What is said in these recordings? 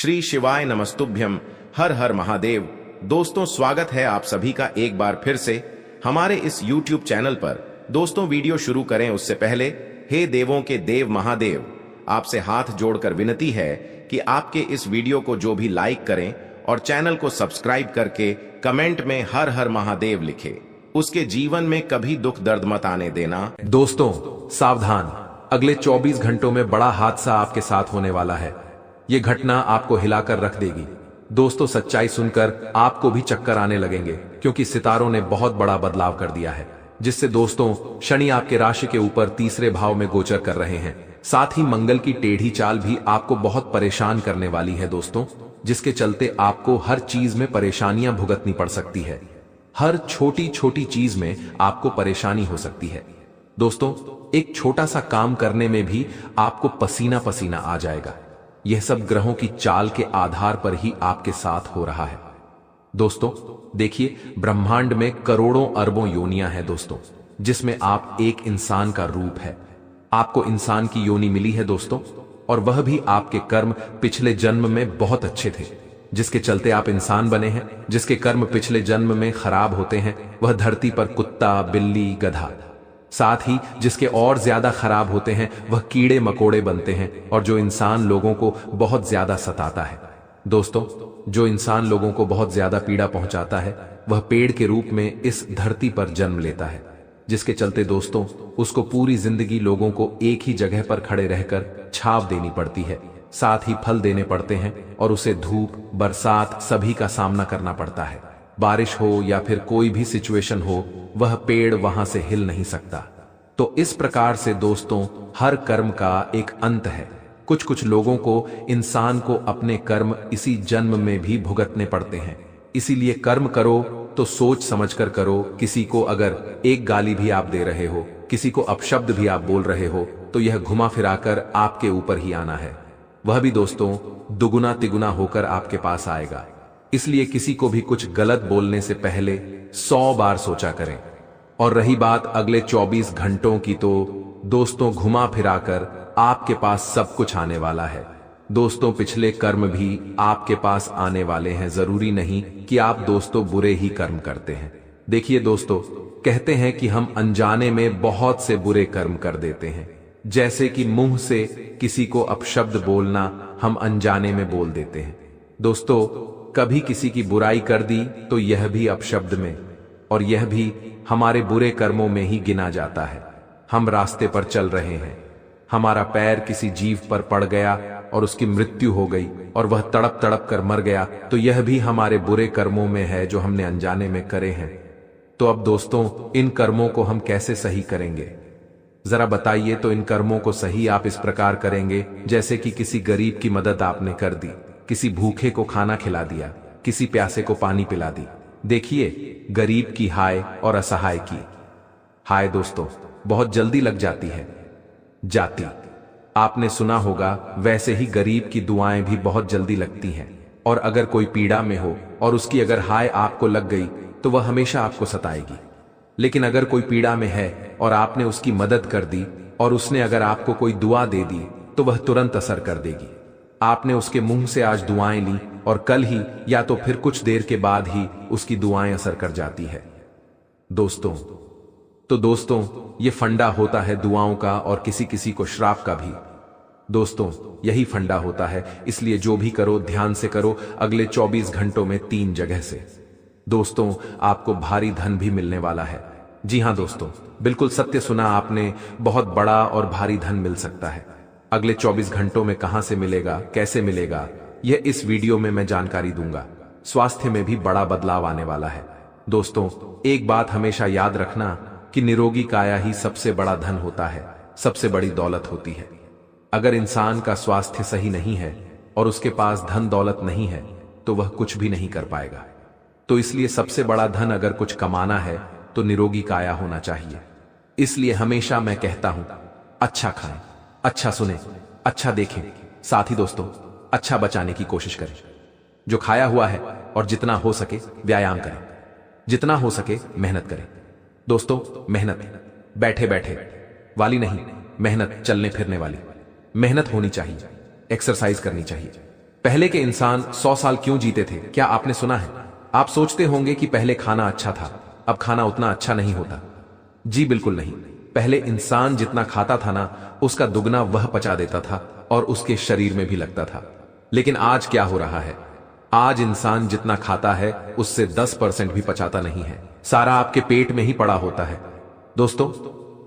श्री शिवाय नमस्तुभ्यम। हर हर महादेव। दोस्तों, स्वागत है आप सभी का एक बार फिर से हमारे इस YouTube चैनल पर। दोस्तों, वीडियो शुरू करें उससे पहले हे देवों के देव महादेव, आपसे हाथ जोड़कर विनती है कि आपके इस वीडियो को जो भी लाइक करें और चैनल को सब्सक्राइब करके कमेंट में हर हर महादेव लिखे, उसके जीवन में कभी दुख दर्द मत आने देना। दोस्तों सावधान, अगले 24 घंटों में बड़ा हादसा आपके साथ होने वाला है। यह घटना आपको हिलाकर रख देगी। दोस्तों, सच्चाई सुनकर आपको भी चक्कर आने लगेंगे, क्योंकि सितारों ने बहुत बड़ा बदलाव कर दिया है, जिससे दोस्तों शनि आपके राशि के ऊपर तीसरे भाव में गोचर कर रहे हैं। साथ ही मंगल की टेढ़ी चाल भी आपको बहुत परेशान करने वाली है दोस्तों, जिसके चलते आपको हर चीज में परेशानियां भुगतनी पड़ सकती है। हर छोटी छोटी चीज में आपको परेशानी हो सकती है। दोस्तों, एक छोटा सा काम करने में भी आपको पसीना पसीना आ जाएगा। यह सब ग्रहों की चाल के आधार पर ही आपके साथ हो रहा है। दोस्तों देखिए, ब्रह्मांड में करोड़ों अरबों योनियां हैं दोस्तों, जिसमें आप एक इंसान का रूप है। आपको इंसान की योनि मिली है दोस्तों, और वह भी आपके कर्म पिछले जन्म में बहुत अच्छे थे, जिसके चलते आप इंसान बने हैं। जिसके कर्म पिछले जन्म में खराब होते हैं वह धरती पर कुत्ता, बिल्ली, गधा, साथ ही जिसके और ज्यादा खराब होते हैं वह कीड़े मकोड़े बनते हैं, और जो इंसान लोगों को बहुत ज्यादा सताता है। दोस्तों, जो इंसान लोगों को बहुत ज्यादा पीड़ा पहुंचाता है वह पेड़ के रूप में इस धरती पर जन्म लेता है, जिसके चलते दोस्तों उसको पूरी जिंदगी लोगों को एक ही जगह पर खड़े रहकर छाव देनी पड़ती है, साथ ही फल देने पड़ते हैं, और उसे धूप, बरसात सभी का सामना करना पड़ता है। बारिश हो या फिर कोई भी सिचुएशन हो, वह पेड़ वहां से हिल नहीं सकता। तो इस प्रकार से दोस्तों हर कर्म का एक अंत है। कुछ कुछ लोगों को, इंसान को अपने कर्म इसी जन्म में भी भुगतने पड़ते हैं। इसीलिए कर्म करो तो सोच समझकर करो। किसी को अगर एक गाली भी आप दे रहे हो, किसी को अपशब्द भी आप बोल रहे हो, तो यह घुमा फिराकर आपके ऊपर ही आना है। वह भी दोस्तों दुगुना तिगुना होकर आपके पास आएगा। इसलिए किसी को भी कुछ गलत बोलने से पहले 100 बार सोचा करें। और रही बात अगले 24 घंटों की, तो दोस्तों घुमा फिराकर आपके पास सब कुछ आने वाला है। दोस्तों पिछले कर्म भी आपके पास आने वाले हैं। जरूरी नहीं कि आप दोस्तों बुरे ही कर्म करते हैं। देखिए दोस्तों, कहते हैं कि हम अनजाने में बहुत से बुरे कर्म कर देते हैं। जैसे कि मुंह से किसी को अपशब्द बोलना हम अनजाने में बोल देते हैं। दोस्तों, कभी किसी की बुराई कर दी तो यह भी अपशब्द में, और यह भी हमारे बुरे कर्मों में ही गिना जाता है। हम रास्ते पर चल रहे हैं, हमारा पैर किसी जीव पर पड़ गया और उसकी मृत्यु हो गई, और वह तड़प तड़प कर मर गया, तो यह भी हमारे बुरे कर्मों में है जो हमने अनजाने में करे हैं। तो अब दोस्तों इन कर्मों को हम कैसे सही करेंगे, जरा बताइए। तो इन कर्मों को सही आप इस प्रकार करेंगे, जैसे कि किसी गरीब की मदद आपने कर दी, किसी भूखे को खाना खिला दिया, किसी प्यासे को पानी पिला दी। देखिए, गरीब की हाय और असहाय की हाय दोस्तों बहुत जल्दी लग जाती है जाती। आपने सुना होगा, वैसे ही गरीब की दुआएं भी बहुत जल्दी लगती हैं। और अगर कोई पीड़ा में हो और उसकी अगर हाय आपको लग गई तो वह हमेशा आपको सताएगी। लेकिन अगर कोई पीड़ा में है और आपने उसकी मदद कर दी, और उसने अगर आपको कोई दुआ दे दी, तो वह तुरंत असर कर देगी। आपने उसके मुंह से आज दुआएं ली, और कल ही या तो फिर कुछ देर के बाद ही उसकी दुआएं असर कर जाती है दोस्तों। तो दोस्तों ये फंडा होता है दुआओं का, और किसी किसी को श्राप का भी। दोस्तों यही फंडा होता है, इसलिए जो भी करो ध्यान से करो। अगले 24 घंटों में 3 जगह से दोस्तों आपको भारी धन भी मिलने वाला है। जी हां दोस्तों, बिल्कुल सत्य सुना आपने, बहुत बड़ा और भारी धन मिल सकता है। अगले 24 घंटों में कहां से मिलेगा, कैसे मिलेगा, यह इस वीडियो में मैं जानकारी दूंगा। स्वास्थ्य में भी बड़ा बदलाव आने वाला है। दोस्तों एक बात हमेशा याद रखना कि निरोगी काया ही सबसे बड़ा धन होता है, सबसे बड़ी दौलत होती है। अगर इंसान का स्वास्थ्य सही नहीं है और उसके पास धन दौलत नहीं है, तो वह कुछ भी नहीं कर पाएगा। तो इसलिए सबसे बड़ा धन अगर कुछ कमाना है तो निरोगी काया होना चाहिए। इसलिए हमेशा मैं कहता हूं, अच्छा खाएं, अच्छा सुने, अच्छा देखें, साथ ही दोस्तों अच्छा बचाने की कोशिश करें। जो खाया हुआ है, और जितना हो सके व्यायाम करें, जितना हो सके मेहनत करें। दोस्तों मेहनत बैठे बैठे वाली नहीं, मेहनत चलने फिरने वाली। मेहनत होनी चाहिए, एक्सरसाइज करनी चाहिए। पहले के इंसान 100 साल क्यों जीते थे, क्या आपने सुना है? आप सोचते होंगे कि पहले खाना अच्छा था, अब खाना उतना अच्छा नहीं होता। जी बिल्कुल नहीं। पहले इंसान जितना खाता था ना, उसका दुगना वह पचा देता था और उसके शरीर में भी लगता था। लेकिन आज क्या हो रहा है? आज इंसान जितना खाता है उससे 10% भी पचाता नहीं है। सारा आपके पेट में ही पड़ा होता है। दोस्तों,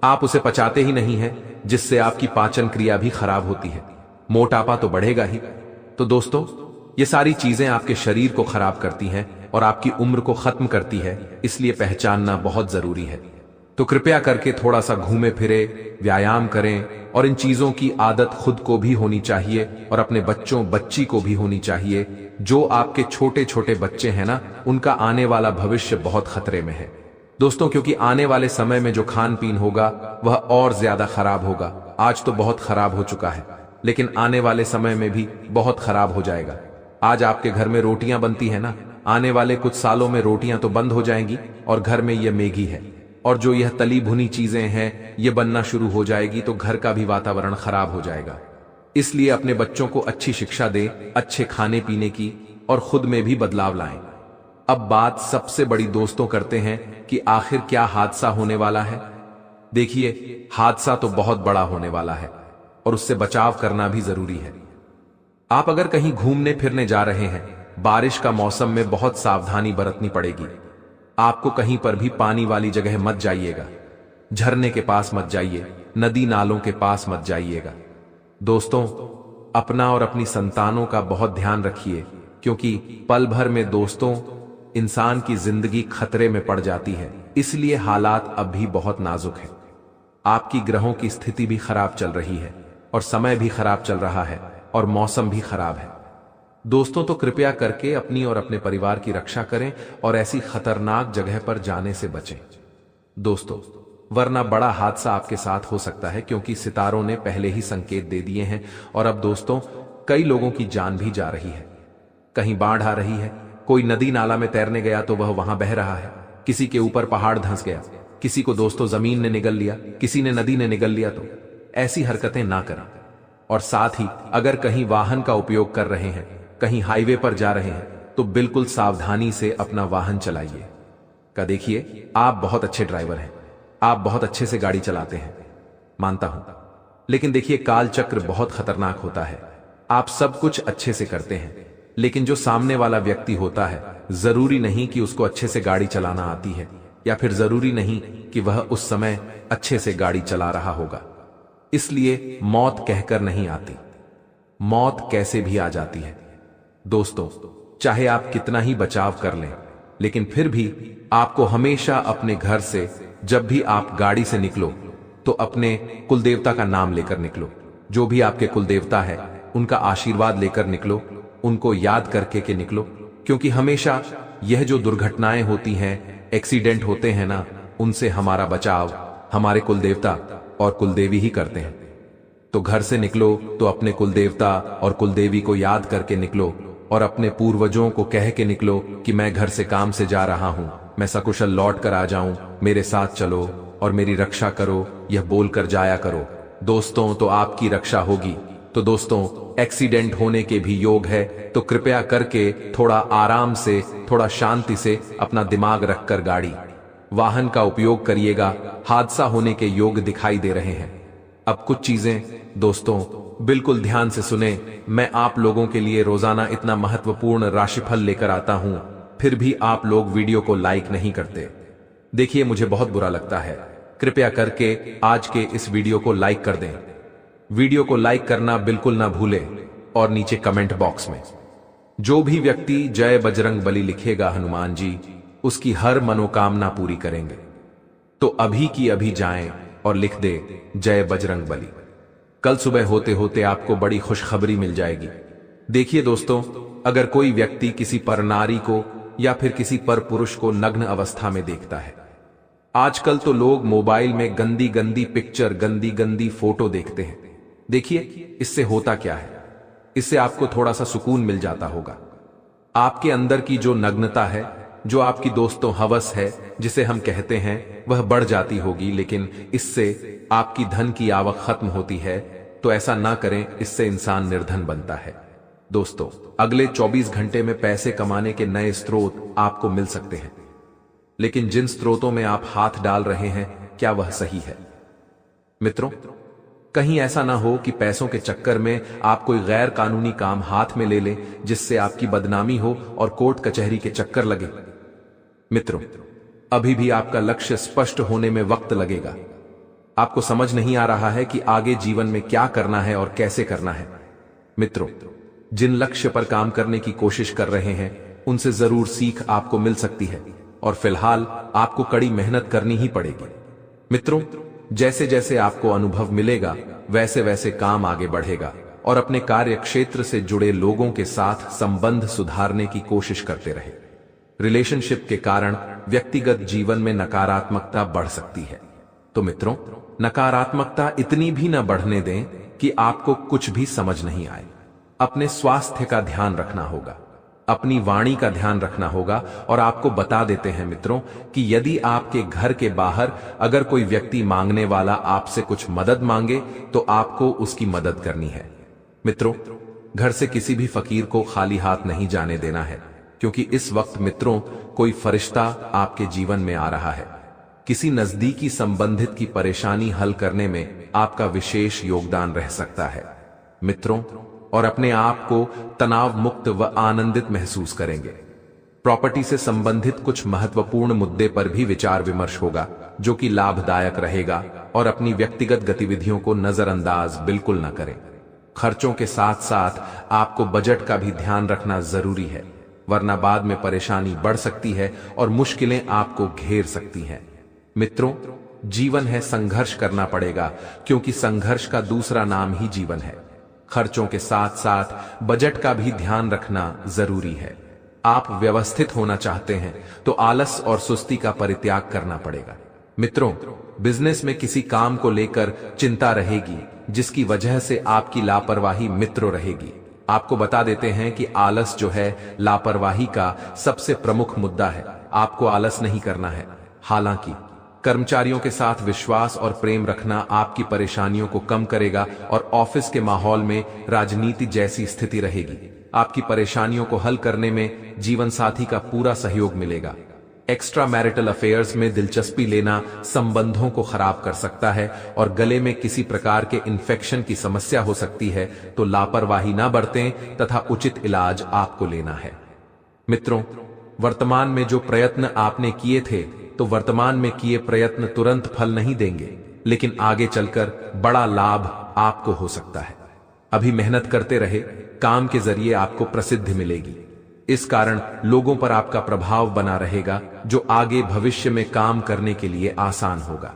आप उसे पचाते ही नहीं है, जिससे आपकी पाचन क्रिया भी खराब होती है। मोटापा तो बढ़ेगा ही। तो दोस्तों, ये सारी चीजें आपके शरीर को खराब करती हैं और आपकी उम्र को खत्म करती है, इसलिए पहचानना बहुत जरूरी है। तो कृपया करके थोड़ा सा घूमे फिरे, व्यायाम करें और इन चीजों की आदत खुद को भी होनी चाहिए और अपने बच्चों बच्ची को भी होनी चाहिए। जो आपके छोटे छोटे बच्चे हैं ना, उनका आने वाला भविष्य बहुत खतरे में है दोस्तों, क्योंकि आने वाले समय में जो खान पीन होगा वह और ज्यादा खराब होगा। आज तो बहुत खराब हो चुका है, लेकिन आने वाले समय में भी बहुत खराब हो जाएगा। आज आपके घर में रोटियां बनती है ना, आने वाले कुछ सालों में रोटियां तो बंद हो जाएंगी और घर में यह मैगी है और जो यह तली भुनी चीजें हैं ये बनना शुरू हो जाएगी, तो घर का भी वातावरण खराब हो जाएगा। इसलिए अपने बच्चों को अच्छी शिक्षा दें, अच्छे खाने पीने की, और खुद में भी बदलाव लाएं। अब बात सबसे बड़ी दोस्तों करते हैं कि आखिर क्या हादसा होने वाला है। देखिए, हादसा तो बहुत बड़ा होने वाला है और उससे बचाव करना भी जरूरी है। आप अगर कहीं घूमने फिरने जा रहे हैं, बारिश का मौसम में बहुत सावधानी बरतनी पड़ेगी। आपको कहीं पर भी पानी वाली जगह मत जाइएगा, झरने के पास मत जाइए, नदी नालों के पास मत जाइएगा। दोस्तों, अपना और अपनी संतानों का बहुत ध्यान रखिए, क्योंकि पल भर में दोस्तों इंसान की जिंदगी खतरे में पड़ जाती है। इसलिए हालात अब भी बहुत नाजुक है। आपकी ग्रहों की स्थिति भी खराब चल रही है और समय भी खराब चल रहा है और मौसम भी खराब है। दोस्तों, तो कृपया करके अपनी और अपने परिवार की रक्षा करें और ऐसी खतरनाक जगह पर जाने से बचें दोस्तों, वरना बड़ा हादसा आपके साथ हो सकता है, क्योंकि सितारों ने पहले ही संकेत दे दिए हैं। और अब दोस्तों, कई लोगों की जान भी जा रही है। कहीं बाढ़ आ रही है, कोई नदी नाला में तैरने गया तो वह वहां बह रहा है, किसी के ऊपर पहाड़ धंस गया, किसी को दोस्तों जमीन ने निगल लिया, किसी ने नदी ने निगल लिया। तो ऐसी हरकतें ना करें। और साथ ही अगर कहीं वाहन का उपयोग कर रहे हैं, कहीं हाईवे पर जा रहे हैं, तो बिल्कुल सावधानी से अपना वाहन चलाइए। का देखिए, आप बहुत अच्छे ड्राइवर हैं, आप बहुत अच्छे से गाड़ी चलाते हैं, मानता हूं, लेकिन देखिए, काल चक्र बहुत खतरनाक होता है। आप सब कुछ अच्छे से करते हैं, लेकिन जो सामने वाला व्यक्ति होता है, जरूरी नहीं कि उसको अच्छे से गाड़ी चलाना आती है, या फिर जरूरी नहीं कि वह उस समय अच्छे से गाड़ी चला रहा होगा। इसलिए मौत कहकर नहीं आती, मौत कैसे भी आ जाती है। दोस्तों, चाहे आप कितना ही बचाव कर लें, लेकिन फिर भी आपको हमेशा अपने घर से जब भी आप गाड़ी से निकलो तो अपने कुलदेवता का नाम लेकर निकलो। जो भी आपके कुलदेवता है उनका आशीर्वाद लेकर निकलो, उनको याद करके के निकलो, क्योंकि हमेशा यह जो दुर्घटनाएं होती हैं, एक्सीडेंट होते हैं ना, उनसे हमारा बचाव हमारे कुलदेवता और कुलदेवी ही करते हैं। तो घर से निकलो तो अपने कुलदेवता और कुलदेवी को याद करके निकलो और अपने पूर्वजों को कह के निकलो कि मैं घर से काम से जा रहा हूं, मैं सकुशल लौट कर आ जाऊं, मेरे साथ चलो और मेरी रक्षा करो, यह बोलकर जाया करो दोस्तों, तो आपकी रक्षा होगी। तो दोस्तों, एक्सीडेंट होने के भी योग है, तो कृपया करके थोड़ा आराम से, थोड़ा शांति से अपना दिमाग रखकर गाड़ी वाहन का उपयोग करिएगा। हादसा होने के योग दिखाई दे रहे हैं। अब कुछ चीजें दोस्तों बिल्कुल ध्यान से सुने। मैं आप लोगों के लिए रोजाना इतना महत्वपूर्ण राशिफल लेकर आता हूं, फिर भी आप लोग वीडियो को लाइक नहीं करते। देखिए, मुझे बहुत बुरा लगता है। कृपया करके आज के इस वीडियो को लाइक कर दें। वीडियो को लाइक करना बिल्कुल ना भूलें और नीचे कमेंट बॉक्स में जो भी व्यक्ति जय बजरंग बली लिखेगा हनुमान जी, उसकी हर मनोकामना पूरी करेंगे। तो अभी की अभी जाएं और लिख दे जय बजरंग बली। कल सुबह होते होते आपको बड़ी खुशखबरी मिल जाएगी। देखिए दोस्तों, अगर कोई व्यक्ति किसी पर नारी को या फिर किसी पर पुरुष को नग्न अवस्था में देखता है, आजकल तो लोग मोबाइल में गंदी गंदी पिक्चर, गंदी गंदी फोटो देखते हैं। देखिए, इससे होता क्या है, इससे आपको थोड़ा सा सुकून मिल जाता होगा। आपके अंदर की जो नग्नता है, जो आपकी दोस्तों हवस है जिसे हम कहते हैं, वह बढ़ जाती होगी, लेकिन इससे आपकी धन की आवक खत्म होती है। तो ऐसा ना करें, इससे इंसान निर्धन बनता है। दोस्तों, अगले 24 घंटे में पैसे कमाने के नए स्रोत आपको मिल सकते हैं, लेकिन जिन स्रोतों में आप हाथ डाल रहे हैं, क्या वह सही है? मित्रों, कहीं ऐसा ना हो कि पैसों के चक्कर में आप कोई गैर कानूनी काम हाथ में ले लें, जिससे आपकी बदनामी हो और कोर्ट कचहरी के चक्कर लगे। मित्रों, अभी भी आपका लक्ष्य स्पष्ट होने में वक्त लगेगा। आपको समझ नहीं आ रहा है कि आगे जीवन में क्या करना है और कैसे करना है। मित्रों, जिन लक्ष्य पर काम करने की कोशिश कर रहे हैं, उनसे जरूर सीख आपको मिल सकती है, और फिलहाल आपको कड़ी मेहनत करनी ही पड़ेगी। मित्रों, जैसे जैसे आपको अनुभव मिलेगा, वैसे वैसे काम आगे बढ़ेगा, और अपने कार्य क्षेत्र से जुड़े लोगों के साथ संबंध सुधारने की कोशिश करते रहे। रिलेशनशिप के कारण व्यक्तिगत जीवन में नकारात्मकता बढ़ सकती है। तो मित्रों, नकारात्मकता इतनी भी न बढ़ने दें कि आपको कुछ भी समझ नहीं आए। अपने स्वास्थ्य का ध्यान रखना होगा, अपनी वाणी का ध्यान रखना होगा, और आपको बता देते हैं मित्रों कि यदि आपके घर के बाहर अगर कोई व्यक्ति मांगने वाला आपसे कुछ मदद मांगे, तो आपको उसकी मदद करनी है। मित्रों, घर से किसी भी फकीर को खाली हाथ नहीं जाने देना है, क्योंकि इस वक्त मित्रों कोई फरिश्ता आपके जीवन में आ रहा है। किसी नजदीकी संबंधित की परेशानी हल करने में आपका विशेष योगदान रह सकता है मित्रों, और अपने आप को तनाव मुक्त व आनंदित महसूस करेंगे। प्रॉपर्टी से संबंधित कुछ महत्वपूर्ण मुद्दे पर भी विचार विमर्श होगा, जो कि लाभदायक रहेगा, और अपनी व्यक्तिगत गतिविधियों को नजरअंदाज बिल्कुल न करें। खर्चों के साथ साथ आपको बजट का भी ध्यान रखना जरूरी है, वरना बाद में परेशानी बढ़ सकती है और मुश्किलें आपको घेर सकती हैं। मित्रों, जीवन है, संघर्ष करना पड़ेगा, क्योंकि संघर्ष का दूसरा नाम ही जीवन है। खर्चों के साथ साथ बजट का भी ध्यान रखना जरूरी है। आप व्यवस्थित होना चाहते हैं तो आलस और सुस्ती का परित्याग करना पड़ेगा। मित्रों, बिजनेस में किसी काम को लेकर चिंता रहेगी, जिसकी वजह से आपकी लापरवाही मित्रों रहेगी। आपको बता देते हैं कि आलस जो है, लापरवाही का सबसे प्रमुख मुद्दा है। आपको आलस नहीं करना है। हालांकि कर्मचारियों के साथ विश्वास और प्रेम रखना आपकी परेशानियों को कम करेगा, और ऑफिस के माहौल में राजनीति जैसी स्थिति रहेगी। आपकी परेशानियों को हल करने में जीवन साथी का पूरा सहयोग मिलेगा। एक्स्ट्रा मैरिटल अफेयर्स में दिलचस्पी लेना संबंधों को खराब कर सकता है, और गले में किसी प्रकार के इन्फेक्शन की समस्या हो सकती है, तो लापरवाही ना बरतें तथा उचित इलाज आपको लेना है। मित्रों, वर्तमान में जो प्रयत्न आपने किए थे, तो वर्तमान में किए प्रयत्न तुरंत फल नहीं देंगे, लेकिन आगे चलकर बड़ा लाभ आपको हो सकता है। अभी मेहनत करते रहे, काम के जरिए आपको प्रसिद्धि मिलेगी। इस कारण लोगों पर आपका प्रभाव बना रहेगा, जो आगे भविष्य में काम करने के लिए आसान होगा।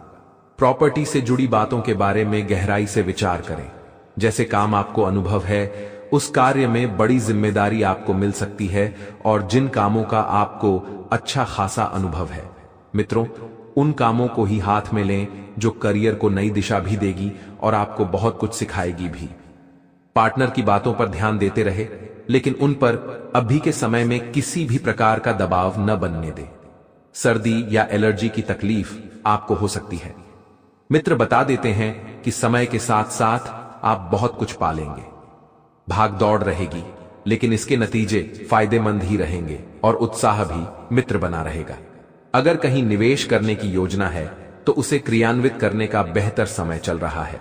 प्रॉपर्टी से जुड़ी बातों के बारे में गहराई से विचार करें। जैसे काम आपको अनुभव है, उस कार्य में बड़ी जिम्मेदारी आपको मिल सकती है, और जिन कामों का आपको अच्छा खासा अनुभव है, मित्रों, उन कामों को ही हाथ में लें, जो करियर को नई दिशा भी देगी और आपको बहुत कुछ सिखाएगी भी। पार्टनर की बातों पर ध्यान देते रहे, लेकिन उन पर अभी के समय में किसी भी प्रकार का दबाव न बनने दे। सर्दी या एलर्जी की तकलीफ आपको हो सकती है। मित्र बता देते हैं कि समय के साथ साथ आप बहुत कुछ पालेंगे। भाग दौड़ रहेगी, लेकिन इसके नतीजे फायदेमंद ही रहेंगे, और उत्साह भी मित्र बना रहेगा। अगर कहीं निवेश करने की योजना है, तो उसे क्रियान्वित करने का बेहतर समय चल रहा है।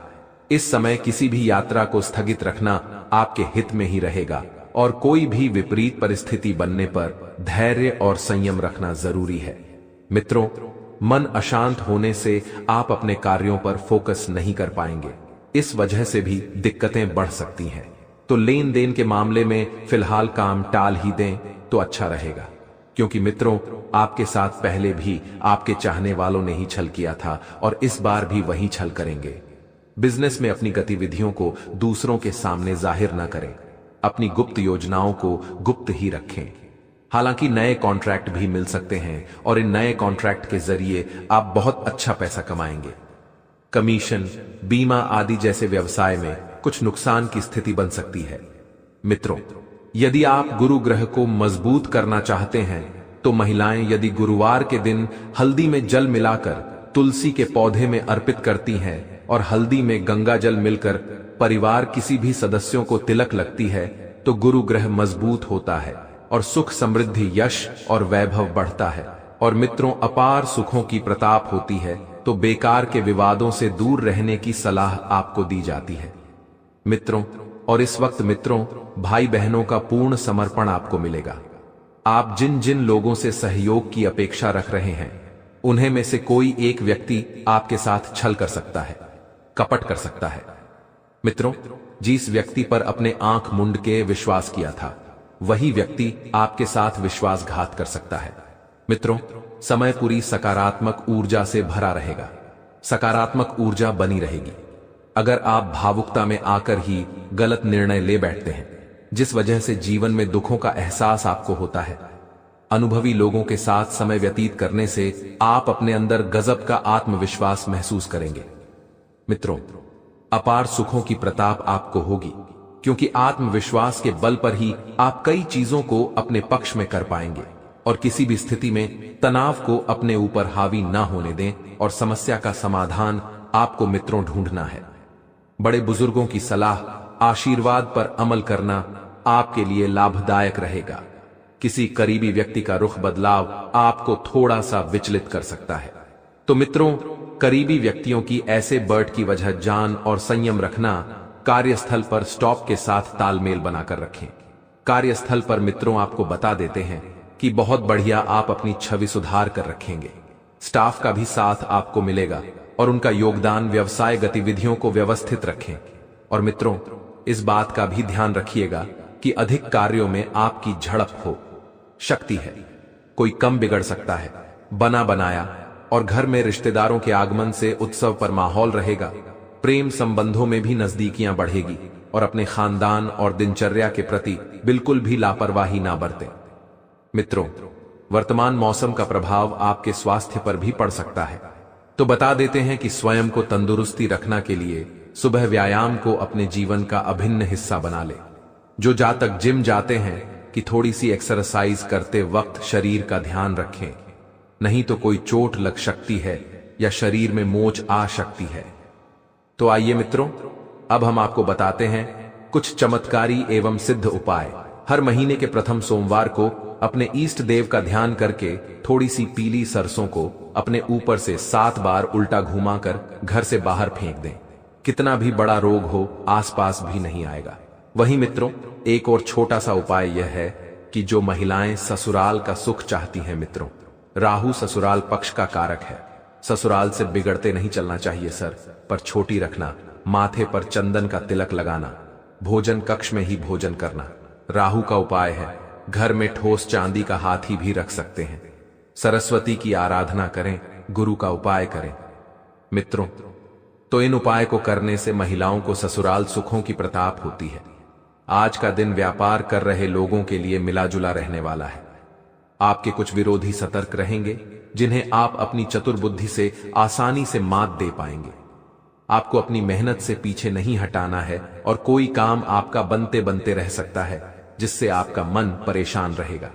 इस समय किसी भी यात्रा को स्थगित रखना आपके हित में ही रहेगा, और कोई भी विपरीत परिस्थिति बनने पर धैर्य और संयम रखना जरूरी है। मित्रों, मन अशांत होने से आप अपने कार्यों पर फोकस नहीं कर पाएंगे। इस वजह से भी दिक्कतें बढ़ सकती हैं। तो लेन देन के मामले में फिलहाल काम टाल ही दें तो अच्छा रहेगा, क्योंकि मित्रों, आपके साथ पहले भी आपके चाहने वालों ने ही छल किया था, और इस बार भी वही छल करेंगे। बिजनेस में अपनी गतिविधियों को दूसरों के सामने जाहिर न करें। अपनी गुप्त योजनाओं को गुप्त ही रखें। हालांकि नए कॉन्ट्रैक्ट भी मिल सकते हैं, और इन नए कॉन्ट्रैक्ट के जरिए आप बहुत अच्छा पैसा कमाएंगे। कमीशन, बीमा आदि जैसे व्यवसाय में कुछ नुकसान की स्थिति बन सकती है। मित्रों, यदि आप गुरु ग्रह को मजबूत करना चाहते हैं, तो महिलाएं यदि गुरुवार के दिन हल्दी में जल मिलाकर तुलसी के पौधे में अर्पित करती हैं, और हल्दी में गंगा जल मिलकर परिवार किसी भी सदस्यों को तिलक लगती है, तो गुरु ग्रह मजबूत होता है और सुख समृद्धि यश और वैभव बढ़ता है। और मित्रों, अपार सुखों की प्रताप होती है तो बेकार के विवादों से दूर रहने की सलाह आपको दी जाती है मित्रों। और इस वक्त मित्रों, भाई बहनों का पूर्ण समर्पण आपको मिलेगा। आप जिन जिन लोगों से सहयोग की अपेक्षा रख रहे हैं, उन्हें में से कोई एक व्यक्ति आपके साथ छल कर सकता है, कपट कर सकता है मित्रों। जिस व्यक्ति पर अपने आंख मूंद के विश्वास किया था, वही व्यक्ति आपके साथ विश्वासघात कर सकता है मित्रों। समय पूरी सकारात्मक ऊर्जा से भरा रहेगा, सकारात्मक ऊर्जा बनी रहेगी। अगर आप भावुकता में आकर ही गलत निर्णय ले बैठते हैं, जिस वजह से जीवन में दुखों का एहसास आपको होता है, अनुभवी लोगों के साथ समय व्यतीत करने से आप अपने अंदर गजब का आत्मविश्वास महसूस करेंगे मित्रों। अपार सुखों की प्रताप आपको होगी, क्योंकि आत्मविश्वास के बल पर ही आप कई चीजों को अपने पक्ष में कर पाएंगे और किसी भी स्थिति में तनाव को अपने ऊपर हावी ना होने दें। और समस्या का समाधान आपको मित्रों ढूंढना है। बड़े बुजुर्गों की सलाह, आशीर्वाद पर अमल करना आपके लिए लाभदायक रहेगा। किसी करीबी व्यक्ति का रुख बदलाव आपको थोड़ा सा विचलित कर सकता है। तो मित्रों, करीबी व्यक्तियों की ऐसे बर्ड की वजह जान और संयम रखना। कार्यस्थल पर स्टॉप के साथ तालमेल बनाकर रखें। कार्यस्थल पर मित्रों आपको बता देते हैं कि बहुत बढ़िया आप अपनी छवि सुधार कर रखेंगे। स्टाफ का भी साथ आपको मिलेगा और उनका योगदान व्यवसाय गतिविधियों को व्यवस्थित रखें। और मित्रों, इस बात का भी ध्यान रखिएगा कि अधिक कार्यों में आपकी झड़प हो। शक्ति है, कोई कम बिगड़ सकता है, बना बनाया। और घर में रिश्तेदारों के आगमन से उत्सव पर माहौल रहेगा। प्रेम संबंधों में भी नजदीकियां बढ़ेगी और अपने खानदान और दिनचर्या के प्रति बिल्कुल भी लापरवाही ना बरतें मित्रों। वर्तमान मौसम का प्रभाव आपके स्वास्थ्य पर भी पड़ सकता है, तो बता देते हैं कि स्वयं को तंदुरुस्ती रखना के लिए सुबह व्यायाम को अपने जीवन का अभिन्न हिस्सा बना ले। जो जातक जिम जाते हैं कि थोड़ी सी एक्सरसाइज करते वक्त शरीर का ध्यान रखें, नहीं तो कोई चोट लग सकती है या शरीर में मोच आ सकती है। तो आइए मित्रों, अब हम आपको बताते हैं कुछ चमत्कारी एवं सिद्ध उपाय। हर महीने के प्रथम सोमवार को अपने इष्ट देव का ध्यान करके थोड़ी सी पीली सरसों को अपने ऊपर से 7 बार उल्टा घुमाकर घर से बाहर फेंक दें। कितना भी बड़ा रोग हो, आसपास भी नहीं आएगा। वहीं मित्रों, एक और छोटा सा उपाय यह है कि जो महिलाएं ससुराल का सुख चाहती हैं मित्रों, राहु ससुराल पक्ष का कारक है। ससुराल से बिगड़ते नहीं चलना चाहिए, सर पर छोटी रखना, माथे पर चंदन का तिलक लगाना, भोजन कक्ष में ही भोजन करना। राहु का उपाय है, घर में ठोस चांदी का हाथी भी रख सकते हैं। सरस्वती की आराधना करें, गुरु का उपाय करें मित्रों। तो इन उपाय को करने से महिलाओं को ससुराल सुखों की प्रताप होती है। आज का दिन व्यापार कर रहे लोगों के लिए मिला जुला रहने वाला है। आपके कुछ विरोधी सतर्क रहेंगे, जिन्हें आप अपनी चतुर बुद्धि से आसानी से मात दे पाएंगे। आपको अपनी मेहनत से पीछे नहीं हटाना है और कोई काम आपका बनते बनते रह सकता है, जिससे आपका मन परेशान रहेगा।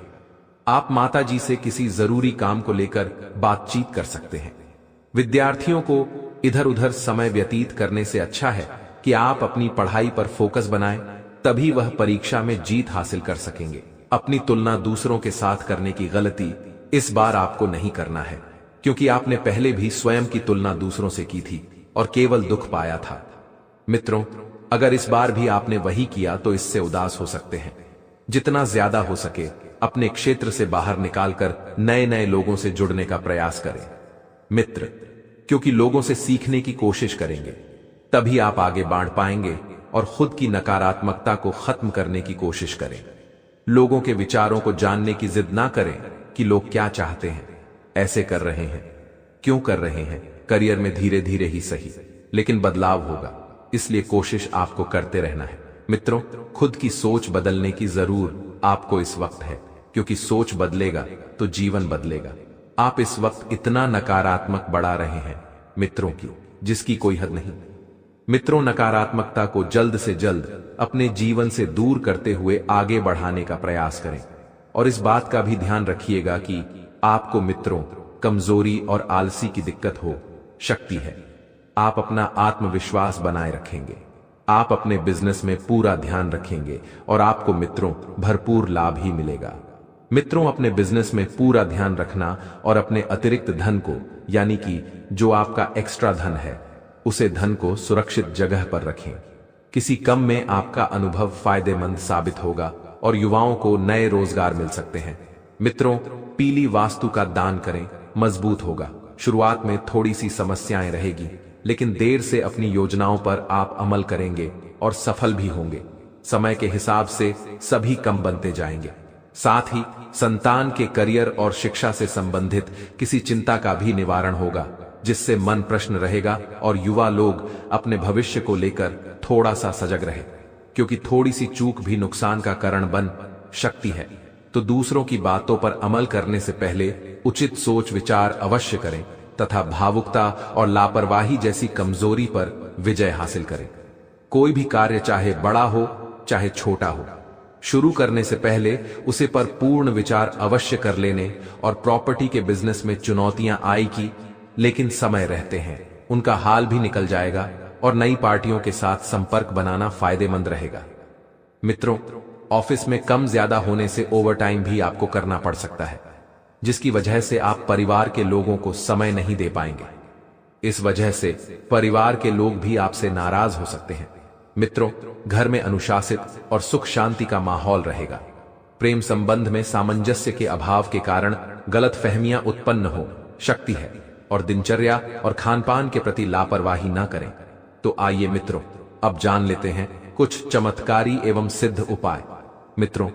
आप माता जी से किसी जरूरी काम को लेकर बातचीत कर सकते हैं। विद्यार्थियों को इधर उधर समय व्यतीत करने से अच्छा है कि आप अपनी पढ़ाई पर फोकस बनाएं, तभी वह परीक्षा में जीत हासिल कर सकेंगे। अपनी तुलना दूसरों के साथ करने की गलती इस बार आपको नहीं करना है, क्योंकि आपने पहले भी स्वयं की तुलना दूसरों से की थी और केवल दुख पाया था। मित्रों, अगर इस बार भी आपने वही किया तो इससे उदास हो सकते हैं। जितना ज्यादा हो सके अपने क्षेत्र से बाहर निकालकर नए नए लोगों से जुड़ने का प्रयास करें मित्र, क्योंकि लोगों से सीखने की कोशिश करेंगे, तभी आप आगे बढ़ पाएंगे। और खुद की नकारात्मकता को खत्म करने की कोशिश करें। लोगों के विचारों को जानने की जिद ना करें कि लोग क्या चाहते हैं, ऐसे कर रहे हैं, क्यों कर रहे हैं। करियर में धीरे धीरे ही सही, लेकिन बदलाव होगा, इसलिए कोशिश आपको करते रहना है मित्रों। खुद की सोच बदलने की जरूर आपको इस वक्त है, क्योंकि सोच बदलेगा तो जीवन बदलेगा। आप इस वक्त इतना नकारात्मक बढ़ा रहे हैं मित्रों की जिसकी कोई हद नहीं। मित्रों, नकारात्मकता को जल्द से जल्द अपने जीवन से दूर करते हुए आगे बढ़ाने का प्रयास करें। और इस बात का भी ध्यान रखिएगा कि आपको मित्रों कमजोरी और आलसी की दिक्कत हो सकती है। आप अपना आत्मविश्वास बनाए रखेंगे, आप अपने बिजनेस में पूरा ध्यान रखेंगे और आपको मित्रों भरपूर लाभ ही मिलेगा। मित्रों, अपने बिजनेस में पूरा ध्यान रखना और अपने अतिरिक्त धन को, यानी कि जो आपका एक्स्ट्रा धन है, उसे धन को सुरक्षित जगह पर रखें। किसी कम में आपका अनुभव फायदेमंद साबित होगा और युवाओं को नए रोजगार मिल सकते हैं। मित्रों, पीली वास्तु का दान करें, मजबूत होगा। शुरुआत में थोड़ी सी समस्याएं रहेगी, लेकिन देर से अपनी योजनाओं पर आप अमल करेंगे और सफल भी होंगे। समय के हिसाब से सभी कम बनते जाएंगे। साथ ही संतान के करियर और शिक्षा से संबंधित किसी चिंता का भी निवारण होगा, जिससे मन प्रश्न रहेगा और युवा लोग अपने भविष्य को लेकर थोड़ा सा सजग रहे, क्योंकि थोड़ी सी चूक भी नुकसान का कारण बन सकती है। तो दूसरों की बातों पर अमल करने से पहले उचित सोच विचार अवश्य करें तथा भावुकता और लापरवाही जैसी कमजोरी पर विजय हासिल करें। कोई भी कार्य चाहे बड़ा हो चाहे छोटा हो, शुरू करने से पहले उसे पर पूर्ण विचार अवश्य कर लेने। और प्रॉपर्टी के बिजनेस में चुनौतियां आएगी, लेकिन समय रहते हैं उनका हाल भी निकल जाएगा और नई पार्टियों के साथ संपर्क बनाना फायदेमंद रहेगा। मित्रों, ऑफिस में कम ज्यादा होने से ओवरटाइम भी आपको करना पड़ सकता है, जिसकी वजह से आप परिवार के लोगों को समय नहीं दे पाएंगे। इस वजह से परिवार के लोग भी आपसे नाराज हो सकते हैं। मित्रों, घर में अनुशासित और सुख शांति का माहौल रहेगा। प्रेम संबंध में सामंजस्य के अभाव के कारण गलतफहमियां उत्पन्न हो सकती है और दिनचर्या और खानपान के प्रति लापरवाही ना करें। तो आइए मित्रों, अब जान लेते हैं कुछ चमत्कारी एवं सिद्ध उपाय। मित्रों,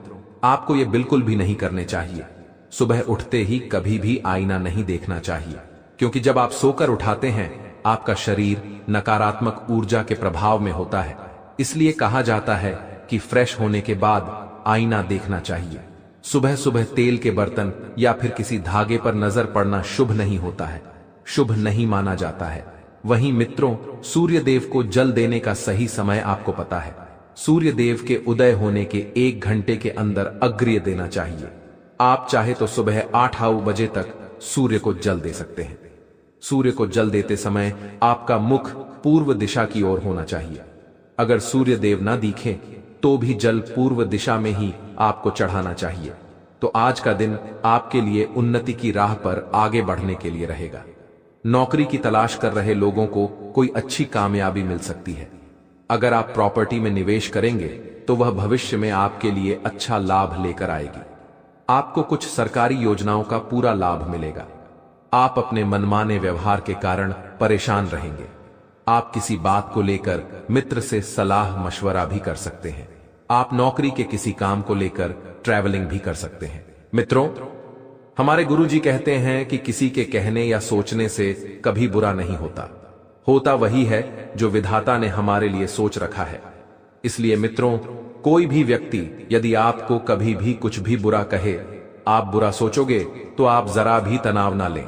आपको ये बिल्कुल भी नहीं करने चाहिए। सुबह उठते ही कभी भी आईना नहीं देखना चाहिए, क्योंकि जब आप सोकर उठाते हैं आपका शरीर नकारात्मक ऊर्जा के प्रभाव में होता है। इसलिए कहा जाता है कि फ्रेश होने के बाद आईना देखना चाहिए। सुबह सुबह तेल के बर्तन या फिर किसी धागे पर नजर पड़ना शुभ नहीं होता है, शुभ नहीं माना जाता है। वहीं मित्रों, सूर्य देव को जल देने का सही समय आपको पता है। सूर्य देव के उदय होने के 1 घंटे के अंदर अर्घ्य देना चाहिए। आप चाहे तो सुबह 8 बजे तक सूर्य को जल दे सकते हैं। सूर्य को जल देते समय आपका मुख पूर्व दिशा की ओर होना चाहिए। अगर सूर्य देव ना दिखे तो भी जल पूर्व दिशा में ही आपको चढ़ाना चाहिए। तो आज का दिन आपके लिए उन्नति की राह पर आगे बढ़ने के लिए रहेगा। नौकरी की तलाश कर रहे लोगों को कोई अच्छी कामयाबी मिल सकती है। अगर आप प्रॉपर्टी में निवेश करेंगे तो वह भविष्य में आपके लिए अच्छा लाभ लेकर आएगी। आपको कुछ सरकारी योजनाओं का पूरा लाभ मिलेगा। आप अपने मनमाने व्यवहार के कारण परेशान रहेंगे। आप किसी बात को लेकर मित्र से सलाह मशवरा भी कर सकते हैं। आप नौकरी के किसी काम को लेकर ट्रैवलिंग भी कर सकते हैं। मित्रों, हमारे गुरुजी कहते हैं कि किसी के कहने या सोचने से कभी बुरा नहीं होता, होता वही है जो विधाता ने हमारे लिए सोच रखा है। इसलिए मित्रों, कोई भी व्यक्ति यदि आपको कभी भी कुछ भी बुरा कहे, आप बुरा सोचोगे तो आप जरा भी तनाव ना लें,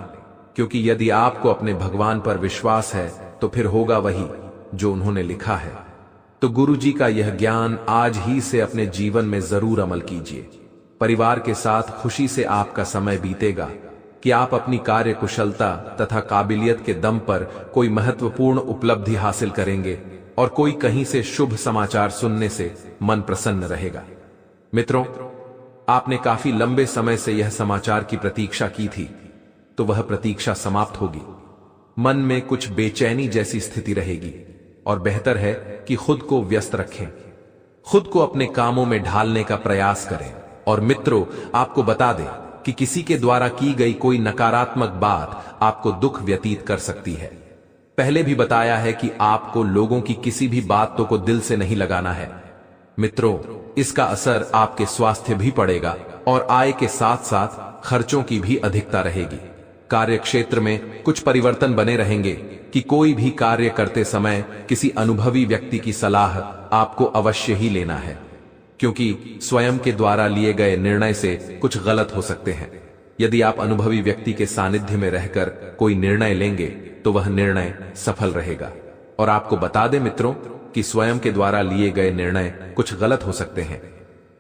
क्योंकि यदि आपको अपने भगवान पर विश्वास है तो फिर होगा वही जो उन्होंने लिखा है। तो गुरुजी का यह ज्ञान आज ही से अपने जीवन में जरूर अमल कीजिए। परिवार के साथ खुशी से आपका समय बीतेगा कि आप अपनी कार्य कुशलता तथा काबिलियत के दम पर कोई महत्वपूर्ण उपलब्धि हासिल करेंगे और कोई कहीं से शुभ समाचार सुनने से मन प्रसन्न रहेगा। मित्रों, आपने काफी लंबे समय से यह समाचार की प्रतीक्षा की थी, तो वह प्रतीक्षा समाप्त होगी। मन में कुछ बेचैनी जैसी स्थिति रहेगी और बेहतर है कि खुद को व्यस्त रखें, खुद को अपने कामों में ढालने का प्रयास करें। और मित्रों, आपको बता दें कि किसी के द्वारा की गई कोई नकारात्मक बात आपको दुख व्यतीत कर सकती है। पहले भी बताया है कि आपको लोगों की किसी भी बातों को दिल से नहीं लगाना है। मित्रों, इसका असर आपके स्वास्थ्य भी पड़ेगा और आय के साथ साथ खर्चों की भी अधिकता रहेगी। कार्य क्षेत्र में कुछ परिवर्तन बने रहेंगे कि कोई भी कार्य करते समय किसी अनुभवी व्यक्ति की सलाह आपको अवश्य ही लेना है, क्योंकि स्वयं के द्वारा लिए गए निर्णय से कुछ गलत हो सकते हैं। यदि आप अनुभवी व्यक्ति के सानिध्य में रहकर कोई निर्णय लेंगे तो वह निर्णय सफल रहेगा। और आपको बता दें मित्रों कि स्वयं के द्वारा लिए गए निर्णय कुछ गलत हो सकते हैं।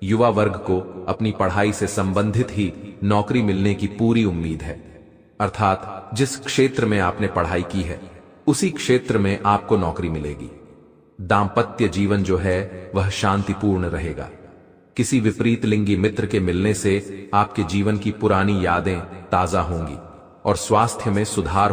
युवा वर्ग को अपनी पढ़ाई से संबंधित ही नौकरी मिलने की पूरी उम्मीद है, अर्थात जिस क्षेत्र में आपने पढ़ाई की है उसी क्षेत्र में आपको नौकरी मिलेगी। दाम्पत्य जीवन जो है वह शांतिपूर्ण रहेगा। किसी विपरीत लिंगी मित्र के मिलने से आपके जीवन की पुरानी यादें ताजा होंगी और स्वास्थ्य में सुधार